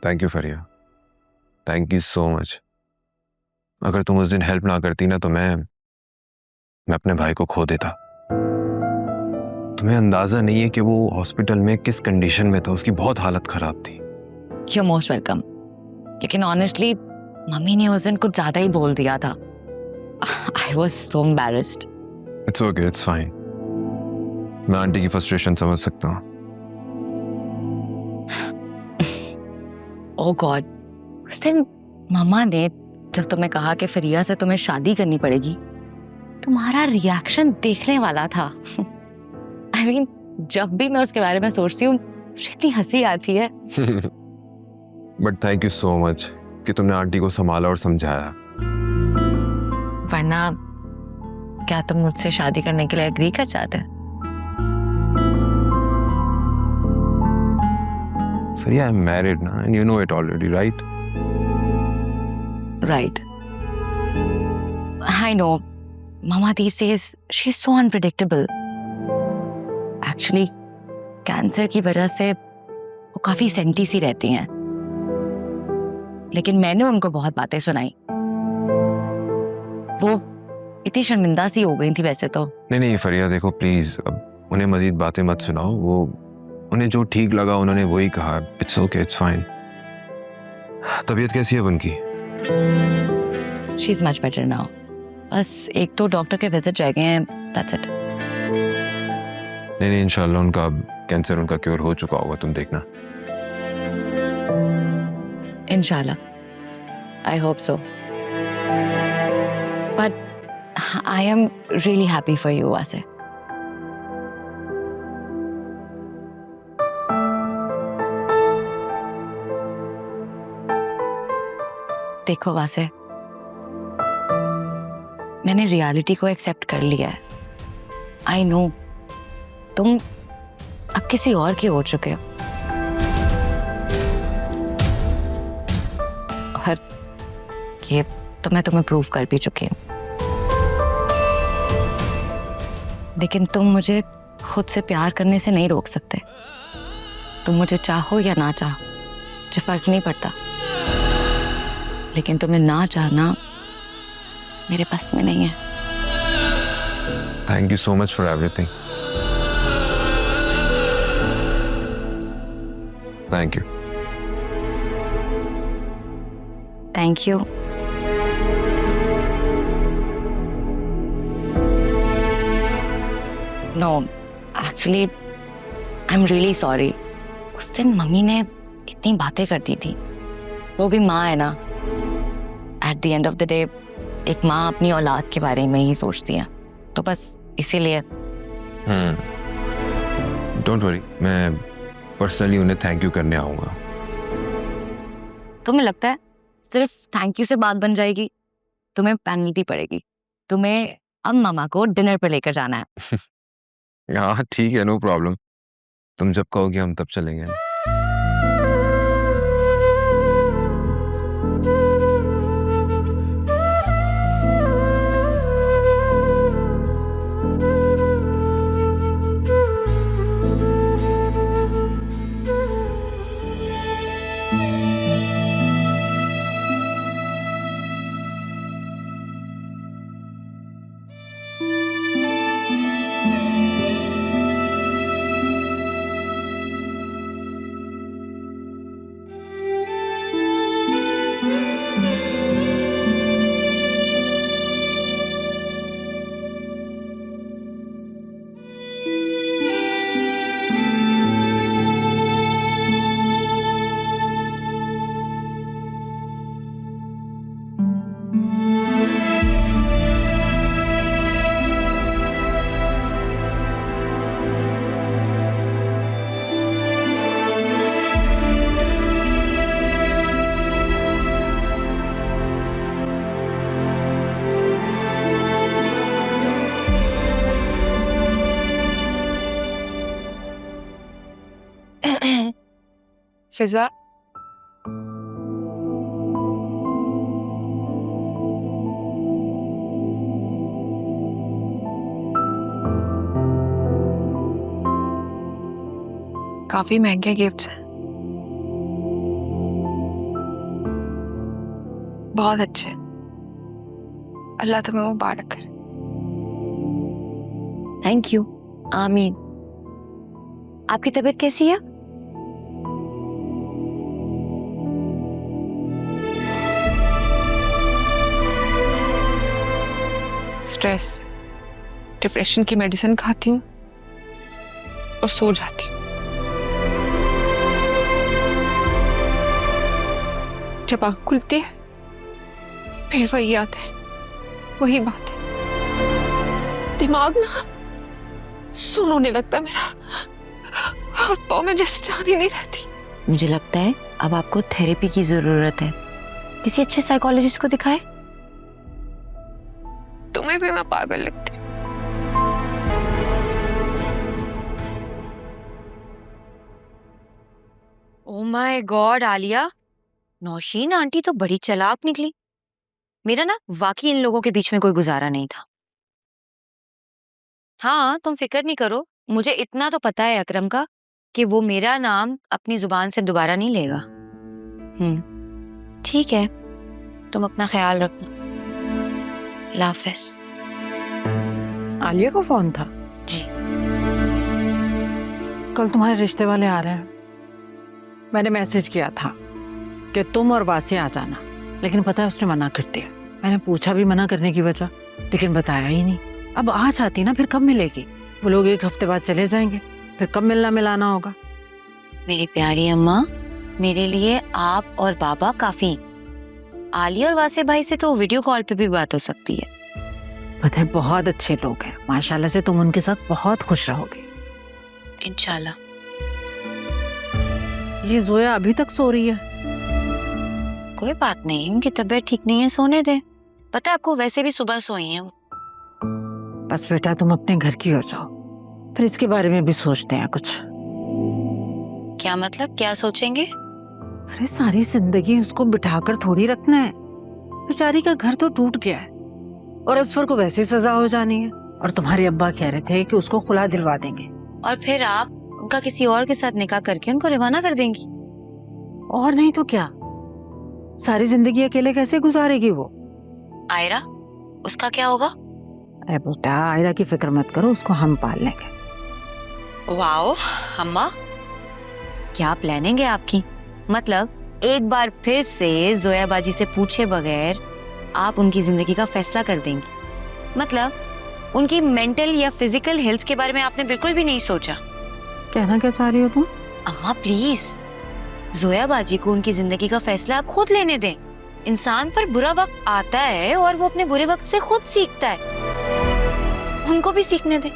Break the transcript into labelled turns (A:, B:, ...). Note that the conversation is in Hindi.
A: Thank you Fariya, thank you so much. अगर तुम उस दिन हेल्प ना करती ना तो मैं अपने भाई को खो देता। तुम्हें अंदाजा नहीं है कि वो हॉस्पिटल में किस कंडीशन में था, उसकी बहुत हालत खराब थी।
B: You're most welcome. लेकिन ऑनेस्टली मम्मी ने उस दिन कुछ ज्यादा ही बोल दिया था। I was so embarrassed.
A: It's okay, it's fine. मैं आंटी की फ्रस्ट्रेशन समझ सकता हूँ।
B: Oh God, उस दिन मम्मा ने जब तुम्हें कहा कि फरिया से तुम्हें शादी करनी पड़ेगी, तुम्हारा रिएक्शन देखने वाला था। I mean, जब भी मैं उसके बारे में सोचती हूँ मुझे इतनी हंसी आती है।
A: But thank you so much कि तुमने आंटी को संभाला और समझाया।
B: वरना क्या तुम मुझसे शादी करने के लिए एग्री कर जाते?
A: फरिया, आई एम मैरिड ना, and you know it already, right?
B: Right. I know. Mama these days, she's so unpredictable. Actually, cancer की वजह से वो काफी सेंटी सी रहती हैं। लेकिन मैंने उनको बहुत बातें सुनाई। वो इतनी शर्मिंदा सी हो गई थी वैसे तो।
A: नहीं फरिया, देखो प्लीज, अब उन्हें मजीद बातें मत सुनाओ। वो उन्हें जो ठीक लगा उन्होंने वही कहा। It's okay, it's fine. तबीयत कैसी है उनकी?
B: She is much better now. बस एक तो डॉक्टर के विजिट रह गए हैं, दैट्स इट।
A: नहीं इंशाल्लाह उनका अब कैंसर उनका क्योर हो चुका होगा, तुम देखना।
B: इंशाल्लाह, I hope so. But I am really happy for you Wasay. देखो वासे, मैंने रियलिटी को एक्सेप्ट कर लिया है। आई नो तुम अब किसी और के हो चुके हो, और ये तो मैं तुम्हें प्रूव कर भी चुकी हूँ। लेकिन तुम मुझे खुद से प्यार करने से नहीं रोक सकते। तुम मुझे चाहो या ना चाहो मुझे फर्क नहीं पड़ता, लेकिन तुम्हें ना चाहना मेरे बस में नहीं है।
A: Thank you so much for everything. Thank you.
B: Thank you. No, actually I am really sorry. उस दिन मम्मी ने इतनी बातें कर दी थी। वो भी माँ है ना, at the end of the day एक माँ अपनी औलाद के बारे में ही सोचती है, तो बस इसीलिए।
A: डोंट वरी, मैं पर्सनली उन्हें थैंक यू करने आऊंगा।
B: तुम्हें लगता है सिर्फ थैंक यू से बात बन जाएगी? तुम्हें पेनल्टी पड़ेगी। तुम्हें अब मामा को डिनर पे लेकर जाना है।
A: हाँ ठीक है, नो प्रॉब्लम। तुम जब कहोगे हम तब चलेंगे।
C: फिजा, काफी महंगे गिफ्ट्स हैं। बहुत अच्छे। अल्लाह तुम्हें मुबारक करे।
B: Thank you. आमीन। आपकी तबीयत कैसी है?
C: स्ट्रेस, डिप्रेशन की मेडिसिन खाती हूँ और सो जाती हूँ। जब आँख खुलती है फिर वही आता है, वही बात है। दिमाग ना सुन होने लगता है मेरा, हाथ पाँव में जैसे जान ही नहीं रहती।
B: मुझे लगता है अब आपको थेरेपी की जरूरत है। किसी अच्छे साइकोलॉजिस्ट को दिखाएं।
C: तुम्हें भी मैं पागल लगती।
B: Oh my god Alia, Naushin aunty तो बड़ी चालाक निकली। मेरा ना वाकई इन लोगों के बीच में कोई गुजारा नहीं था। हाँ, तुम फिक्र नहीं करो, मुझे इतना तो पता है अकरम का कि वो मेरा नाम अपनी जुबान से दोबारा नहीं लेगा। ठीक है, तुम अपना ख्याल रखना। अल्लाह हाफिज़।
D: आलिया का फोन था?
B: जी।
D: कल तुम्हारे रिश्ते वाले आ रहे हैं। मैंने मैसेज किया था कि तुम और वासी आ जाना, लेकिन पता है उसने मना कर दिया। मैंने पूछा भी मना करने की वजह, लेकिन बताया ही नहीं। अब आ जाती ना फिर कब मिलेगी? वो लोग 1 हफ्ते बाद चले जाएंगे, फिर कब मिलना मिलाना होगा?
B: मेरी प्यारी अम्मा, मेरे लिए आप और बाबा काफी। आलिया और वासे भाई से तो वीडियो कॉल पे भी बात हो सकती है।
D: पता है बहुत अच्छे लोग हैं, माशाल्लाह से तुम उनके साथ बहुत खुश रहोगे
B: इंशाल्लाह।
D: ये जोया अभी तक सो रही है?
B: कोई बात नहीं, उनकी तबीयत ठीक नहीं है, सोने दे। पता है आपको, वैसे भी सुबह सोई हैं वो।
D: बस बेटा तुम अपने घर की हो जाओ, फिर इसके बारे में भी सोचते हैं कुछ।
B: क्या मतलब, क्या सोचेंगे?
D: अरे सारी जिंदगी उसको बिठाकर थोड़ी रखना है। बेचारी का घर तो टूट गया है और असफर को वैसी सजा हो जानी है। और तुम्हारे अब्बा कह रहे थे कि उसको खुला दिलवा देंगे।
B: और फिर आप उनका किसी और के साथ निकाह करके उनको रवाना कर देंगी।
D: और नहीं तो क्या, सारी जिंदगी अकेले कैसे गुजारेगी वो?
B: आयरा, उसका क्या होगा?
D: अरे बेटा आयरा की फिक्र मत करो, उसको हम पाल लेंगे।
B: वाओ अम्मा, क्या प्लानिंग है आपकी। मतलब एक बार फिर से जोया बाजी से पूछे बगैर आप उनकी जिंदगी का फैसला कर देंगी। मतलब उनकी मेंटल या फिजिकल हेल्थ के बारे में आपने बिल्कुल भी नहीं सोचा।
D: कहना क्या चाह रही हो तुम?
B: अम्मा प्लीज, जोया बाजी को उनकी जिंदगी का फैसला आप खुद लेने दें। इंसान पर बुरा वक्त आता है और वो अपने बुरे वक्त से खुद सीखता है। उनको भी सीखने दें।